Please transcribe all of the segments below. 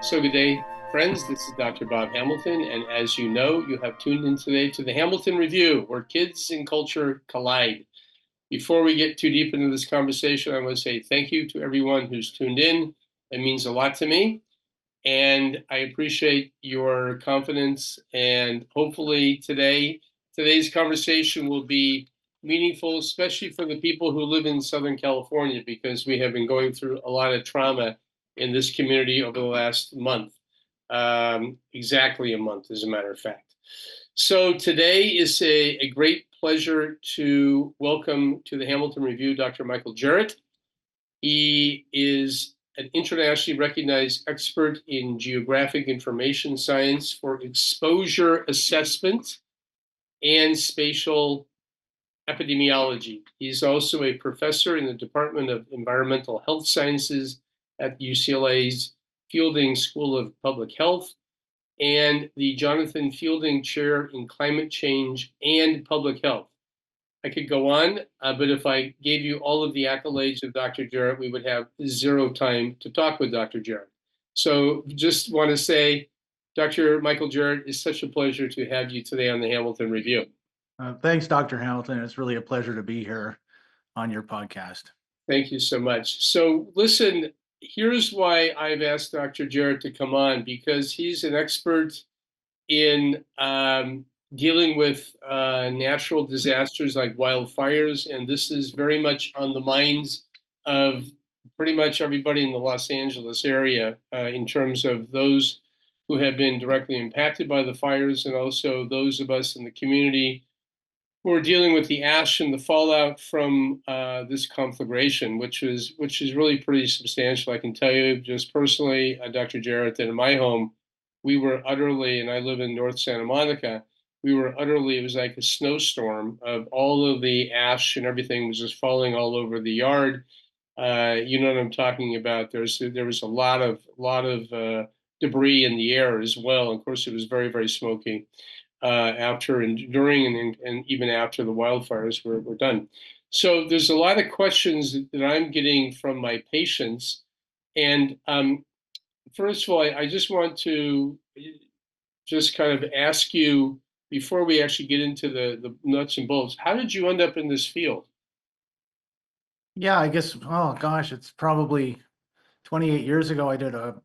So good day, friends. This is Dr. Bob Hamilton, and as you know, you have tuned in today to the Hamilton Review, where kids and culture collide. Before we get too deep into this conversation, I want to say thank you to everyone who's tuned in. It means a lot to me, and I appreciate your confidence. And hopefully today's conversation will be meaningful, especially for the people who live in Southern California, because we have been going through a lot of trauma in this community over the last month. Exactly a month, as a matter of fact. So today is a great pleasure to welcome to the Hamilton Review Dr. Michael Jerrett. He is an internationally recognized expert in geographic information science for exposure assessment and spatial epidemiology. He's also a professor in the Department of Environmental Health Sciences at UCLA's Fielding School of Public Health and the Jonathan Fielding Chair in Climate Change and Public Health. I could go on, but if I gave you all of the accolades of Dr. Jerrett, we would have zero time to talk with Dr. Jerrett. So just want to say, Dr. Michael Jerrett, it's such a pleasure to have you today on the Hamilton Review. Thanks, Dr. Hamilton. It's really a pleasure to be here on your podcast. Thank you so much. So listen, here's why I've asked Dr. Jerrett to come on, because he's an expert in dealing with natural disasters like wildfires, and this is very much on the minds of pretty much everybody in the Los Angeles area in terms of those who have been directly impacted by the fires, and also those of us in the community who are dealing with the ash and the fallout from this conflagration, which is really pretty substantial. I can tell you just personally, Dr. Jerrett, that in my home, we were utterly, and I live in North Santa Monica, it was like a snowstorm of all of the ash and everything was just falling all over the yard. You know what I'm talking about. There was a lot of debris in the air as well. Of course, it was very, very smoky after and during and even after the wildfires were done. So there's a lot of questions that I'm getting from my patients. And first of all, I just want to just kind of ask you, before we actually get into the nuts and bolts, how did you end up in this field? Yeah, I guess, oh gosh, it's probably 28 years ago. I did a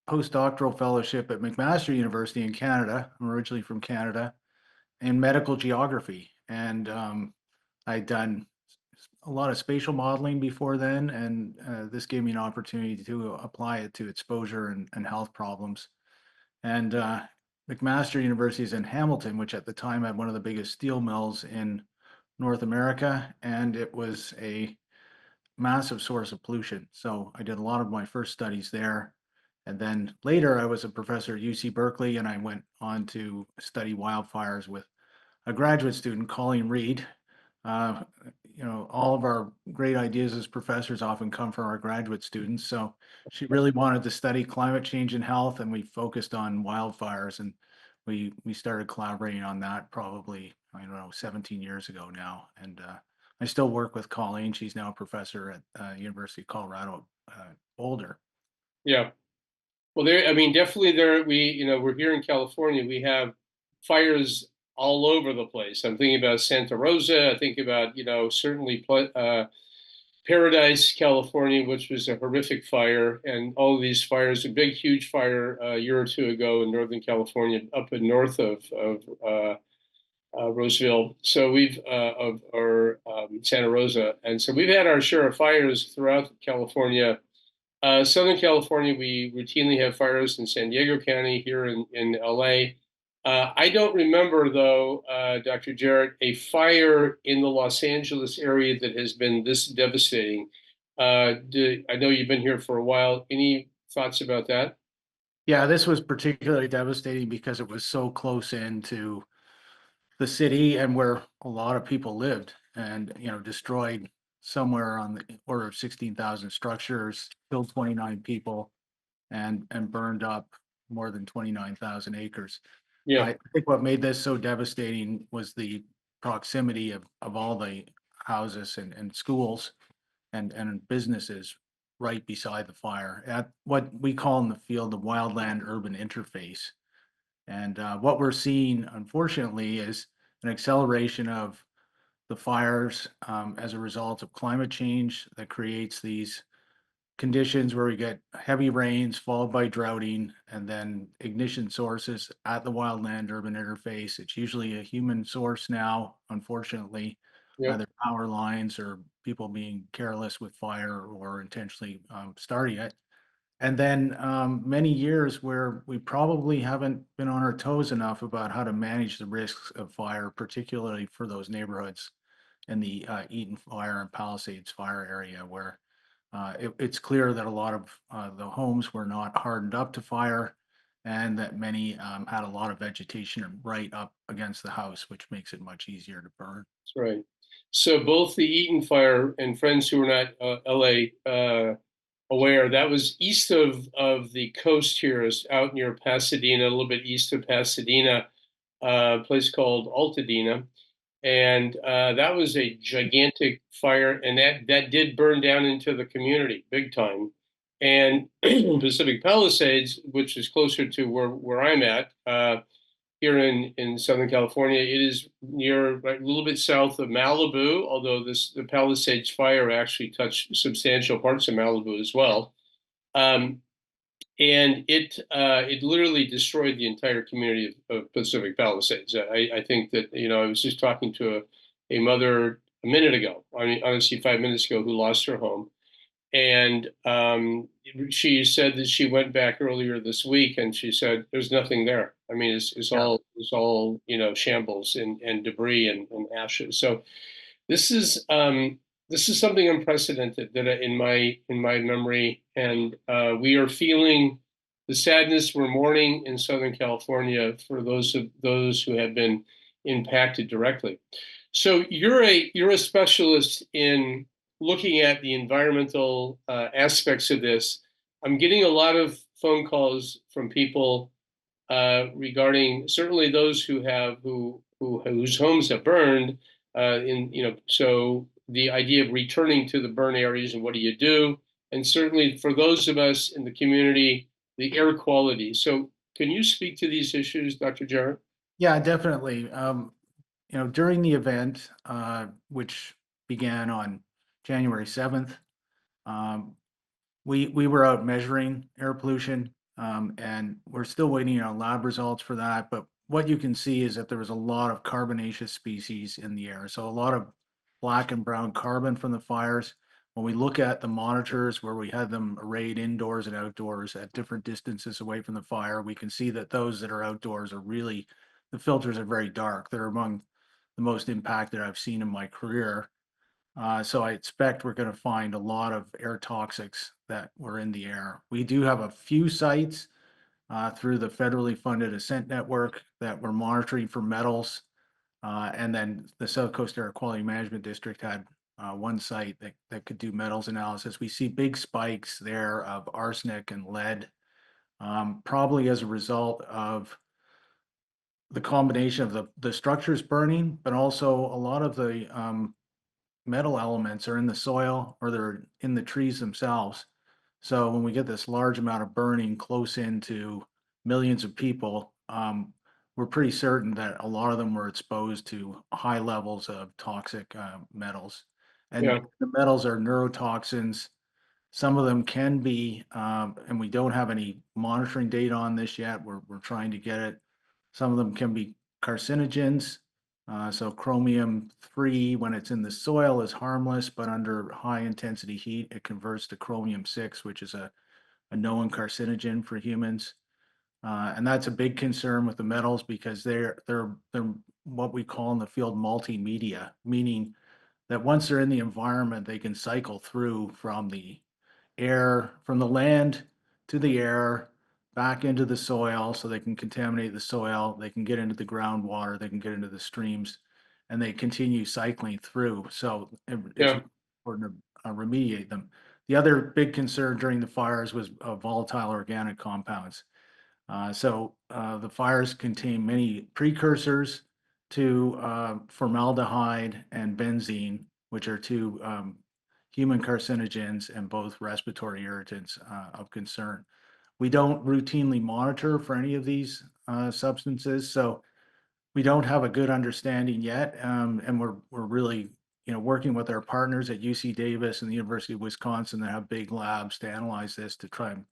postdoctoral fellowship at McMaster University in Canada. I'm originally from Canada, in medical geography. And I'd done a lot of spatial modeling before then, and this gave me an opportunity to apply it to exposure and health problems. And McMaster University is in Hamilton, which at the time had one of the biggest steel mills in North America, and it was a massive source of pollution. So I did a lot of my first studies there. And then later I was a professor at UC Berkeley, and I went on to study wildfires with a graduate student, Colleen Reed. Uh, all of our great ideas as professors often come from our graduate students. So she really wanted to study climate change and health, and we focused on wildfires, and we started collaborating on that probably, I don't know, 17 years ago now. And I still work with Colleen. She's now a professor at University of Colorado Boulder. Yeah. Well, I mean, definitely we're here in California. We have fires all over the place. I'm thinking about Santa Rosa. I think about, certainly Paradise, California, which was a horrific fire, and all of these fires, a big, huge fire a year or two ago in Northern California, up in north of Roseville. So Santa Rosa. And so we've had our share of fires throughout California. Southern California, we routinely have fires in San Diego County, here in LA. I don't remember, though, Dr. Jerrett, a fire in the Los Angeles area that has been this devastating. I know you've been here for a while. Any thoughts about that? Yeah, this was particularly devastating because it was so close into the city and where a lot of people lived, and destroyed somewhere on the order of 16,000 structures, killed 29 people, and burned up more than 29,000 acres. Yeah. I think what made this so devastating was the proximity of all the houses and schools and businesses right beside the fire at what we call in the field the wildland urban interface. And what we're seeing, unfortunately, is an acceleration of the fires as a result of climate change that creates these conditions where we get heavy rains followed by droughting and then ignition sources at the wildland urban interface. It's usually a human source now, unfortunately, Yep. either power lines or people being careless with fire or intentionally starting it. And then many years where we probably haven't been on our toes enough about how to manage the risks of fire, particularly for those neighborhoods in the Eaton Fire and Palisades fire area, where it's clear that a lot of the homes were not hardened up to fire, and that many had a lot of vegetation right up against the house, which makes it much easier to burn. That's right. So both the Eaton fire and friends who are not LA aware, that was east of the coast here, is out near Pasadena, a little bit east of Pasadena, a place called Altadena. And that was a gigantic fire, and that did burn down into the community big time. And Pacific Palisades, which is closer to where I'm at, here in Southern California. It is near right, a little bit south of Malibu, although the Palisades fire actually touched substantial parts of Malibu as well. Um, and it literally destroyed the entire community of Pacific Palisades. I think that I was just talking to a mother a minute ago, I mean honestly 5 minutes ago, who lost her home, and she said that she went back earlier this week, and she said there's nothing there. I mean, Yeah. it's all shambles and debris and ashes. So this is this is something unprecedented that in my memory, and we are feeling the sadness. We're mourning in Southern California for those who have been impacted directly. So you're a specialist in looking at the environmental aspects of this. I'm getting a lot of phone calls from people regarding certainly those whose homes have burned. So the idea of returning to the burn areas and what do you do, and certainly for those of us in the community, the air quality. So can you speak to these issues, Dr. Jerrett? Yeah, definitely. During the event, which began on January 7th, um, we were out measuring air pollution, and we're still waiting on lab results for that. But what you can see is that there was a lot of carbonaceous species in the air. So a lot of black and brown carbon from the fires. When we look at the monitors where we had them arrayed indoors and outdoors at different distances away from the fire, we can see that those that are outdoors are really, the filters are very dark. They're among the most impacted I've seen in my career. So I expect we're going to find a lot of air toxics that were in the air. We do have a few sites through the federally funded Ascent Network that we're monitoring for metals. And then the South Coast Air Quality Management District had one site that could do metals analysis. We see big spikes there of arsenic and lead, probably as a result of the combination of the structures burning, but also a lot of the metal elements are in the soil or they're in the trees themselves. So when we get this large amount of burning close into millions of people, we're pretty certain that a lot of them were exposed to high levels of toxic metals. Yeah, And the metals are neurotoxins. Some of them can be, and we don't have any monitoring data on this yet. We're trying to get it. Some of them can be carcinogens. So chromium-3, when it's in the soil, is harmless, but under high intensity heat, it converts to chromium-6, which is a known carcinogen for humans. And that's a big concern with the metals because they're what we call in the field multimedia, meaning that once they're in the environment, they can cycle through from the air, from the land to the air, back into the soil, so they can contaminate the soil, they can get into the groundwater, they can get into the streams, and they continue cycling through. So it's yeah, really important to remediate them. The other big concern during the fires was volatile organic compounds. The fires contain many precursors to formaldehyde and benzene, which are two human carcinogens, and both respiratory irritants of concern. We don't routinely monitor for any of these substances, so we don't have a good understanding yet, and we're really working with our partners at UC Davis and the University of Wisconsin that have big labs to analyze this to try and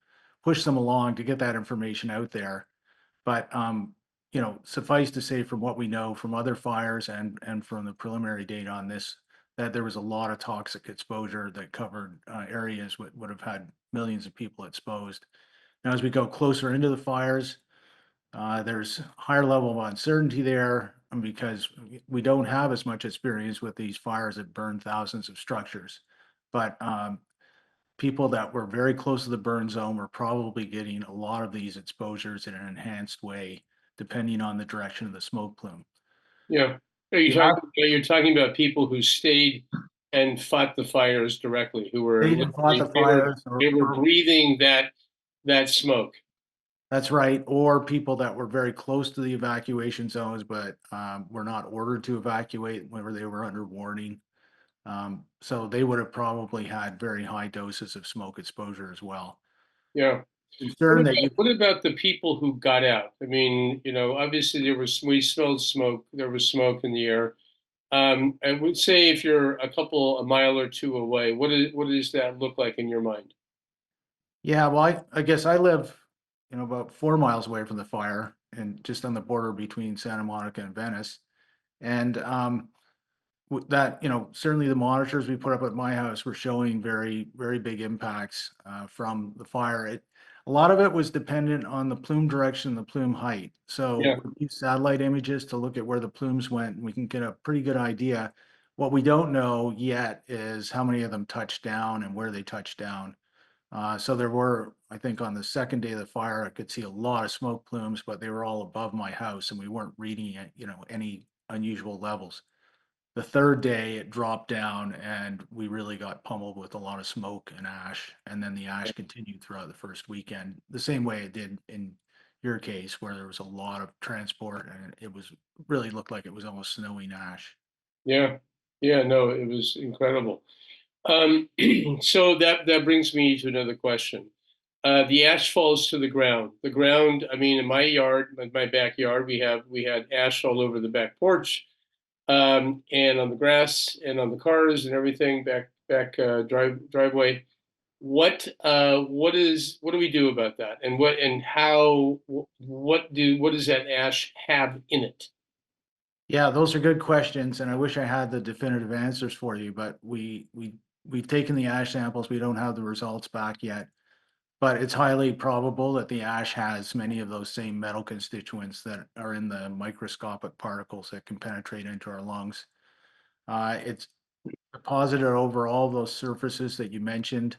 push them along to get that information out there. But suffice to say, from what we know from other fires and from the preliminary data on this, that there was a lot of toxic exposure that covered areas would have had millions of people exposed. Now, as we go closer into the fires, there's higher level of uncertainty there because we don't have as much experience with these fires that burn thousands of structures. But people that were very close to the burn zone were probably getting a lot of these exposures in an enhanced way, depending on the direction of the smoke plume. Yeah. You're talking about people who stayed and fought the fires directly, who were They even fought literally the fires, they were breathing that smoke. that's right, or people that were very close to the evacuation zones, but were not ordered to evacuate whenever they were under warning. So they would have probably had very high doses of smoke exposure as well. Yeah. Concern that you, What about the people who got out? I mean, obviously we smelled smoke. There was smoke in the air. I would say if you're a mile or two away, what does that look like in your mind? yeah, well, I guess I live, about 4 miles away from the fire and just on the border between Santa Monica and Venice. And that, certainly the monitors we put up at my house were showing very, very big impacts from the fire. A lot of it was dependent on the plume direction, the plume height. So Yeah, we use satellite images to look at where the plumes went, and we can get a pretty good idea. What we don't know yet is how many of them touched down and where they touched down. So there were, I think, on the second day of the fire, I could see a lot of smoke plumes, but they were all above my house, and we weren't reading it, any unusual levels. The third day, it dropped down, and we really got pummeled with a lot of smoke and ash. And then the ash continued throughout the first weekend, the same way it did in your case, where there was a lot of transport, and it was really looked like it was almost snowing ash. yeah, yeah. No, it was incredible. So that brings me to another question. The ash falls to the ground. The ground. I mean, in my yard, my backyard, we had ash all over the back porch, and on the grass, and on the cars, and everything back driveway. What do we do about that? And what does that ash have in it? Yeah, those are good questions, and I wish I had the definitive answers for you, but we've taken the ash samples. We don't have the results back yet, but it's highly probable that the ash has many of those same metal constituents that are in the microscopic particles that can penetrate into our lungs. It's deposited over all those surfaces that you mentioned.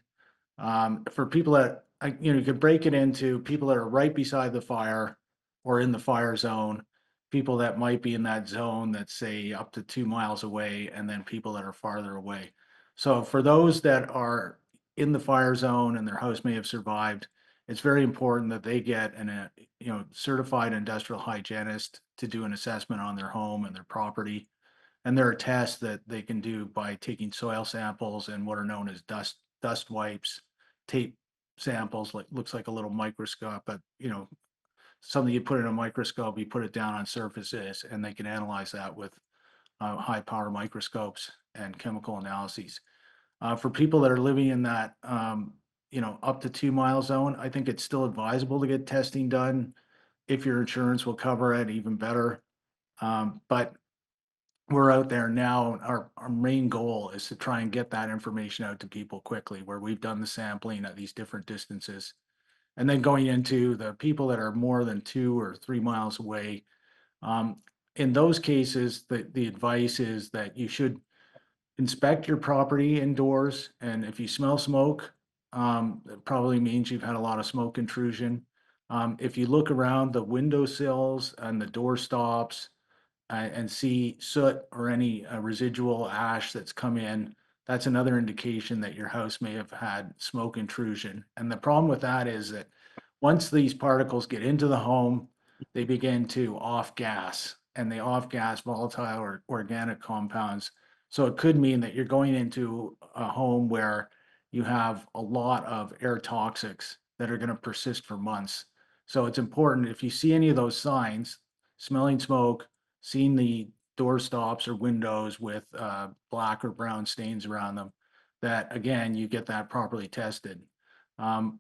For people that, you could break it into people that are right beside the fire or in the fire zone, people that might be in that zone that's say up to 2 miles away, and then people that are farther away. So for those that are in the fire zone and their house may have survived, it's very important that they get certified industrial hygienist to do an assessment on their home and their property. And there are tests that they can do by taking soil samples and what are known as dust wipes, tape samples, like looks like a little microscope, but something you put in a microscope, you put it down on surfaces, and they can analyze that with high power microscopes and chemical analyses. For people that are living in that up to 2 mile zone, I think it's still advisable to get testing done if your insurance will cover it, even better. But we're out there now. Our main goal is to try and get that information out to people quickly, where we've done the sampling at these different distances. And then going into the people that are more than 2 or 3 miles away. In those cases, the advice is that you should inspect your property indoors. And if you smell smoke, it probably means you've had a lot of smoke intrusion. If you look around the windowsills and the door stops, and see soot or any residual ash that's come in, that's another indication that your house may have had smoke intrusion. And the problem with that is that once these particles get into the home, they begin to off gas, and they off gas volatile or organic compounds So it could mean that you're going into a home where you have a lot of air toxics that are going to persist for months. So it's important if you see any of those signs, smelling smoke, seeing the door stops or windows with black or brown stains around them, that again, you get that properly tested.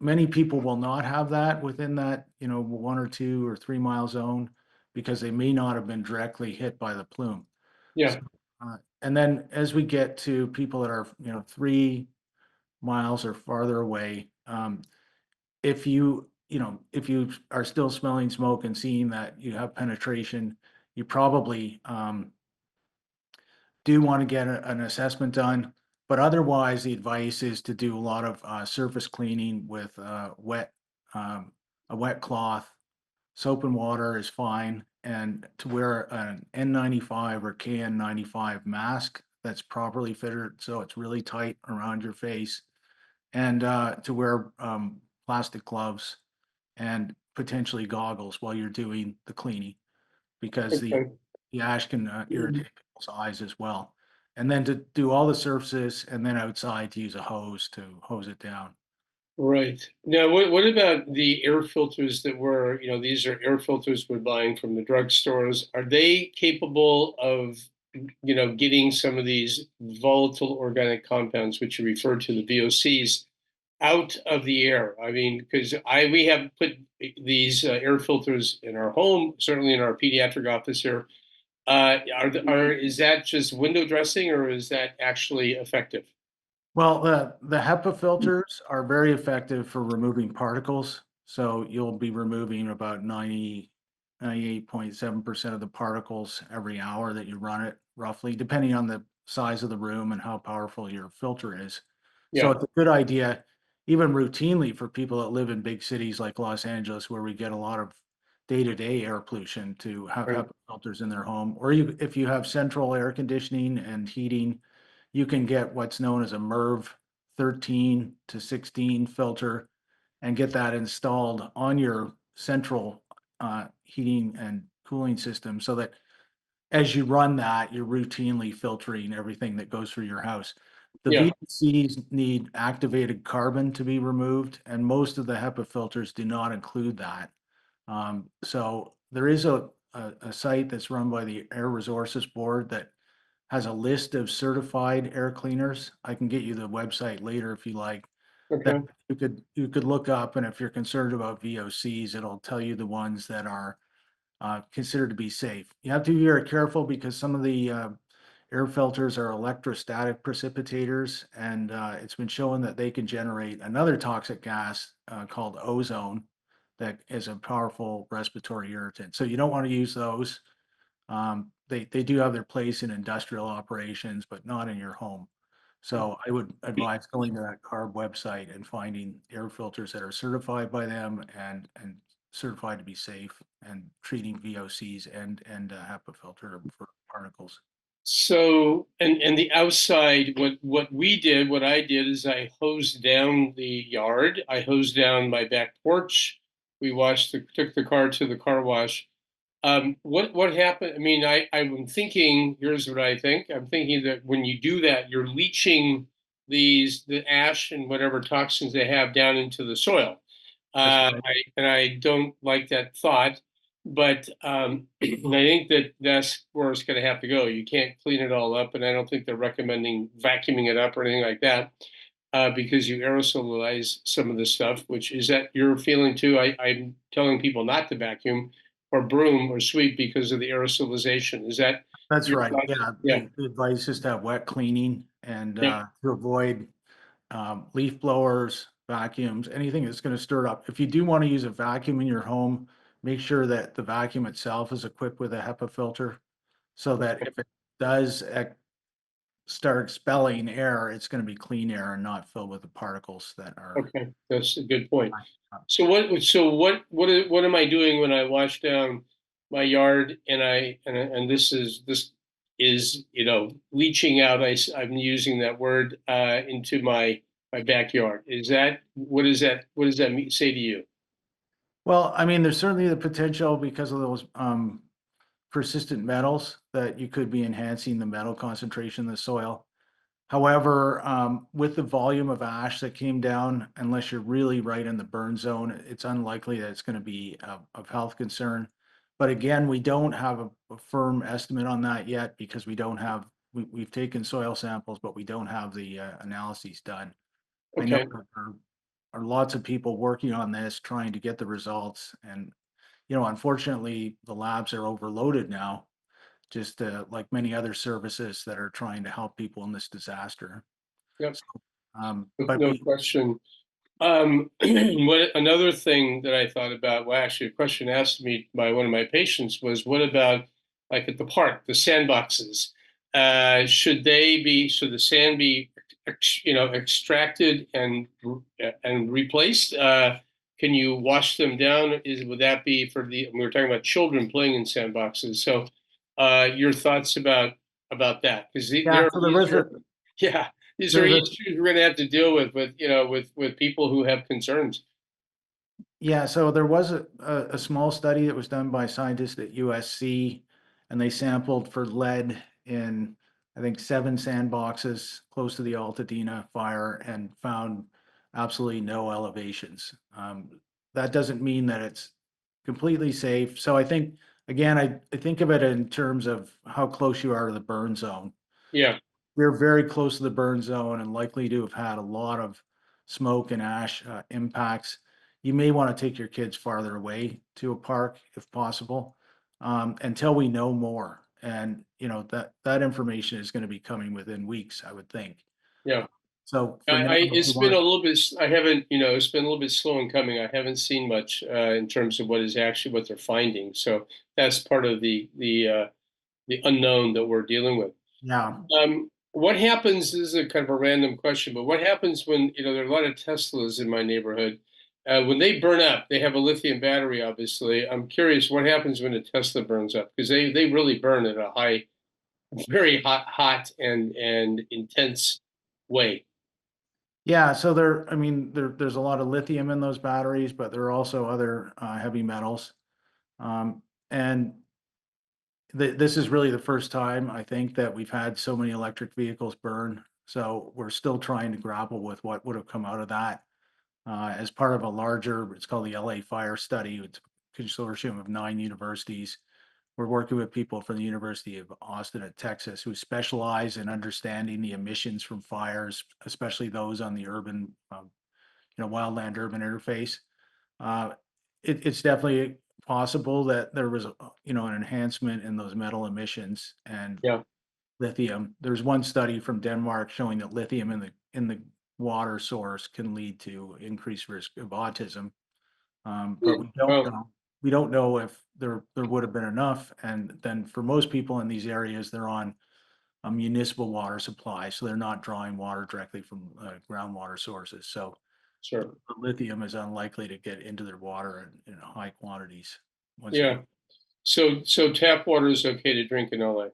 Many people will not have that within that, 1 or 2 or 3 mile zone because they may not have been directly hit by the plume. So, Yeah. and then as we get to people that are, 3 miles or farther away, if you are still smelling smoke and seeing that you have penetration, you probably do want to get an assessment done. But otherwise, the advice is to do a lot of surface cleaning with um, a wet cloth. Soap and water is fine, and to wear an N95 or KN95 mask that's properly fitted so it's really tight around your face, and to wear plastic gloves and potentially goggles while you're doing the cleaning because Okay. the ash can irritate people's eyes as well. And then to do all the surfaces and then outside to use a hose to hose it down. Right. Now, what about the air filters that were, these are air filters we're buying from the drugstores. Are they capable of, getting some of these volatile organic compounds, which you refer to the VOCs, out of the air? I mean, because we have put these air filters in our home, certainly in our pediatric office here. Is that just window dressing, or is that actually effective? Well, the HEPA filters are very effective for removing particles. So you'll be removing about 98.7% of the particles every hour that you run it, roughly, depending on the size of the room and how powerful your filter is. So Yeah. it's a good idea, even routinely for people that live in big cities like Los Angeles, where we get a lot of day-to-day air pollution, to have Right. HEPA filters in their home. Or if you have central air conditioning and heating, you can get what's known as a MERV 13 to 16 filter and get that installed on your central heating and cooling system so that as you run that, you're routinely filtering everything that goes through your house. The Yeah. VDCs need activated carbon to be removed, and most of the HEPA filters do not include that. So there is a site that's run by the Air Resources Board that has a list of certified air cleaners. I can get you the website later if you like. That Okay. you could look up, and if you're concerned about VOCs, it'll tell you the ones that are considered to be safe. You have to be very careful because some of the air filters are electrostatic precipitators, and it's been shown that they can generate another toxic gas called ozone that is a powerful respiratory irritant. So you don't want to use those. They do have their place in industrial operations, but not in your home. So I would advise going to that CARB website and finding air filters that are certified by them and certified to be safe and treating VOCs and HEPA filter for particles. So, and the outside, what I did is I hosed down the yard. I hosed down my back porch. Took the car to the car wash. What happened? I mean, I'm thinking, here's what I think. I'm thinking that when you do that, you're leaching the ash and whatever toxins they have down into the soil. That's right. And I don't like that thought, but and I think that that's where it's going to have to go. You can't clean it all up, and I don't think they're recommending vacuuming it up or anything like that, because you aerosolize some of this stuff. Which is that your feeling too? I'm telling people not to vacuum or broom or sweep because of the aerosolization. Is that That's your right. thoughts? Yeah. Yeah. The advice is to have wet cleaning and Yeah. to avoid leaf blowers, vacuums, anything that's going to stir it up. If you do want to use a vacuum in your home, make sure that the vacuum itself is equipped with a HEPA filter so that if it does start expelling air, it's going to be clean air and not filled with the particles that are. Okay, that's a good point. So what am I doing when I wash down my yard and this is leaching out. I'm using that word into my backyard. What does that say to you? Well, I mean, there's certainly the potential because of those persistent metals that you could be enhancing the metal concentration in the soil. However, with the volume of ash that came down, unless you're really right in the burn zone, it's unlikely that it's going to be of health concern. But again, we don't have a firm estimate on that yet because we don't have, we've taken soil samples, but we don't have the analyses done. I know Okay. there are lots of people working on this, trying to get the results. And, unfortunately, the labs are overloaded now, just like many other services that are trying to help people in this disaster. Yep. So, but No question. What another thing that I thought about, well, actually, a question asked me by one of my patients was, what about like at the park, the sandboxes? Should they be, should the sand be, extracted and replaced? Can you wash them down? Would that be for the? We were talking about children playing in sandboxes. So, your thoughts about that? Because yeah, so there was yeah, these are there's a issues we're going to have to deal with with people who have concerns. Yeah, so there was a small study that was done by scientists at USC, and they sampled for lead in, I think, 7 sandboxes close to the Altadena fire and found absolutely no elevations. That doesn't mean that it's completely safe. So I think, again, I think of it in terms of how close you are to the burn zone. Yeah, We're very close to the burn zone and likely to have had a lot of smoke and ash impacts. You may want to take your kids farther away to a park if possible, until we know more. And that information is going to be coming within weeks, I would think. yeah. So for now, I if you it's been want a to, little bit. I haven't, it's been a little bit slow in coming. I haven't seen much in terms of what is actually what they're finding. So that's part of the unknown that we're dealing with. yeah. What happens, this is a kind of a random question, but what happens when, there are a lot of Teslas in my neighborhood? When they burn up, they have a lithium battery, obviously. I'm curious what happens when a Tesla burns up, because they really burn at a high, very hot and intense way. Yeah, so I mean, there's a lot of lithium in those batteries, but there are also other heavy metals. Um, and this is really the first time I think that we've had so many electric vehicles burn. So we're still trying to grapple with what would have come out of that as part of a larger, it's called the LA Fire Study. It's a consortium of 9 universities. We're working with people from the University of Austin at Texas who specialize in understanding the emissions from fires, especially those on the urban, wildland urban interface. Uh, it's definitely possible that there was, an enhancement in those metal emissions and Yeah. lithium. There's one study from Denmark showing that lithium in the water source can lead to increased risk of autism. But we don't Well, know. We don't know if there would have been enough. And then for most people in these areas, they're on a municipal water supply, so they're not drawing water directly from groundwater sources. So sure. the lithium is unlikely to get into their water in high quantities once you. Yeah. So tap water is okay to drink in LA.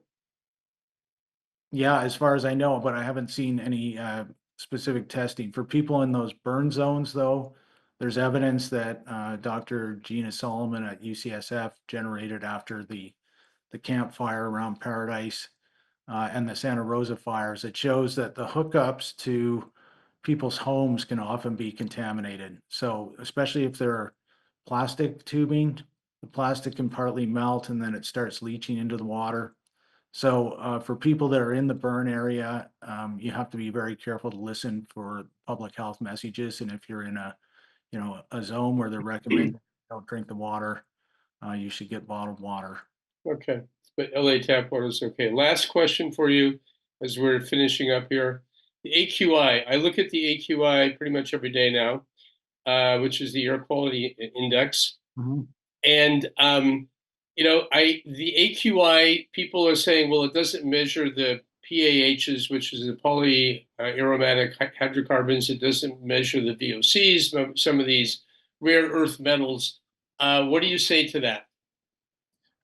Yeah, as far as I know, but I haven't seen any specific testing for people in those burn zones. Though there's evidence that Dr. Gina Solomon at UCSF generated after the campfire around Paradise and the Santa Rosa fires. It shows that the hookups to people's homes can often be contaminated. So especially if they're plastic tubing, the plastic can partly melt and then it starts leaching into the water. So for people that are in the burn area, you have to be very careful to listen for public health messages. And if you're in a zone where they're recommending don't drink the water, you should get bottled water. Okay, but LA tap water is okay. Last question for you as we're finishing up here. The AQI, I look at the AQI pretty much every day now, which is the air quality index. Mhm. And the AQI, people are saying, well, it doesn't measure the PAHs, which is the polyaromatic hydrocarbons. It doesn't measure the VOCs, some of these rare earth metals. What do you say to that?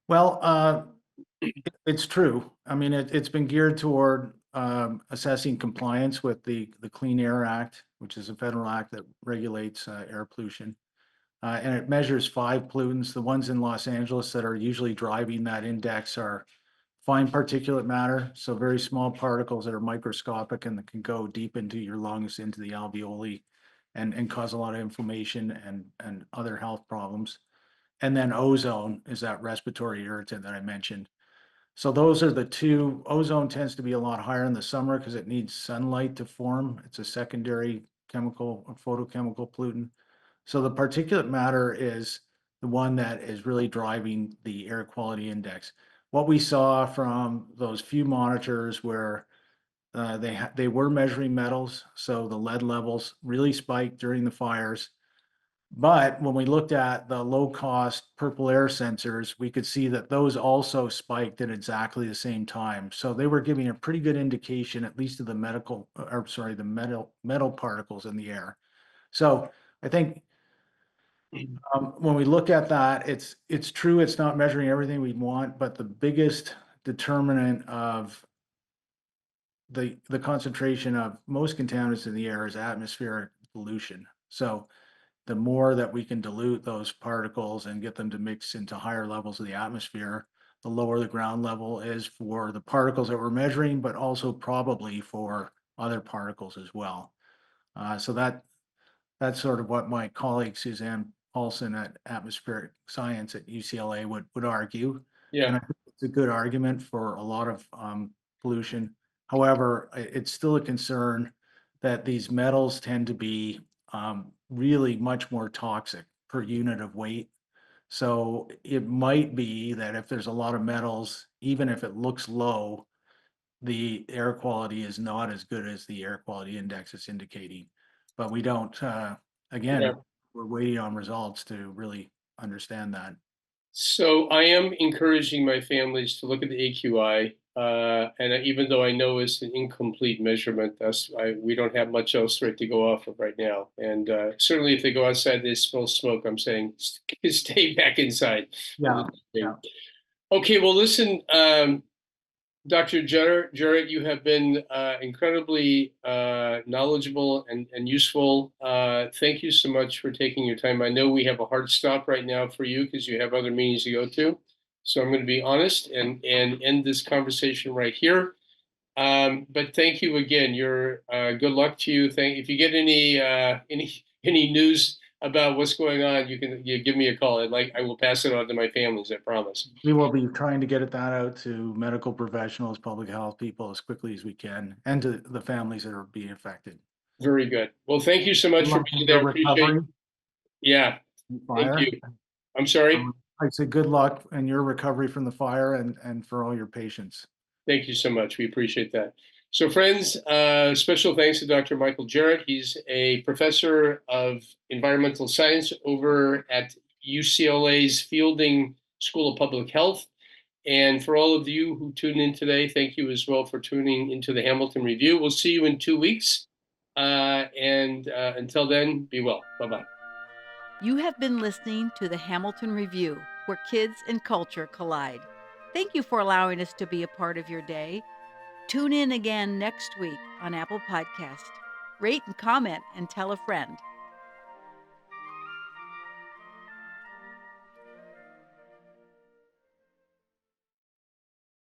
Well, it's true. I mean, it's been geared toward assessing compliance with the Clean Air Act, which is a federal act that regulates air pollution. and it measures 5 pollutants. The ones in Los Angeles that are usually driving that index are fine particulate matter, so very small particles that are microscopic and that can go deep into your lungs, into the alveoli, and cause a lot of inflammation and other health problems. And then ozone is that respiratory irritant that I mentioned. So those are the two. Ozone tends to be a lot higher in the summer because it needs sunlight to form. It's a secondary chemical or photochemical pollutant. So the particulate matter is the one that is really driving the air quality index. What we saw from those few monitors where they were measuring metals, so the lead levels really spiked during the fires. But when we looked at the low cost purple air sensors, we could see that those also spiked at exactly the same time. So they were giving a pretty good indication, at least of the the metal particles in the air. So I think when we look at that, it's true, it's not measuring everything we want, but the biggest determinant of the concentration of most contaminants in the air is atmospheric pollution. So the more that we can dilute those particles and get them to mix into higher levels of the atmosphere, the lower the ground level is for the particles that we're measuring, but also probably for other particles as well. So that's sort of what my colleague Suzanne Paulson at Atmospheric Science at UCLA would argue. And Yeah. I think it's a good argument for a lot of pollution. However, it's still a concern that these metals tend to be really much more toxic per unit of weight. So it might be that if there's a lot of metals, even if it looks low, the air quality is not as good as the air quality index is indicating. But we don't, Yeah. again, we're waiting on results to really understand that. So I am encouraging my families to look at the AQI, and even though I know it's an incomplete measurement, we don't have much else for it to go off of right now. And certainly, if they go outside, they smell smoke. I'm saying stay back inside. Yeah, yeah. Okay, well, listen, Dr. Jerrett, you have been incredibly knowledgeable and useful. Thank you so much for taking your time. I know we have a hard stop right now for you because you have other meetings to go to. So I'm going to be honest and end this conversation right here. But thank you again. Good luck to you. If you get any news about what's going on, you give me a call. I will pass it on to my families. I promise. We will be trying to get that out to medical professionals, public health people as quickly as we can, and to the families that are being affected. Very good. Well, thank you so Good much for luck being in there. your Appreciate. recovery Yeah. from Thank fire. you. I'm sorry. I say good luck in your recovery from the fire and for all your patients. Thank you so much. We appreciate that. So, friends, special thanks to Dr. Michael Jerrett. He's a professor of environmental science over at UCLA's Fielding School of Public Health. And for all of you who tuned in today, thank you as well for tuning into the Hamilton Review. We'll see you in 2 weeks. And until then, be well. Bye-bye. You have been listening to the Hamilton Review, where kids and culture collide. Thank you for allowing us to be a part of your day. Tune in again next week on Apple Podcast. Rate and comment and tell a friend.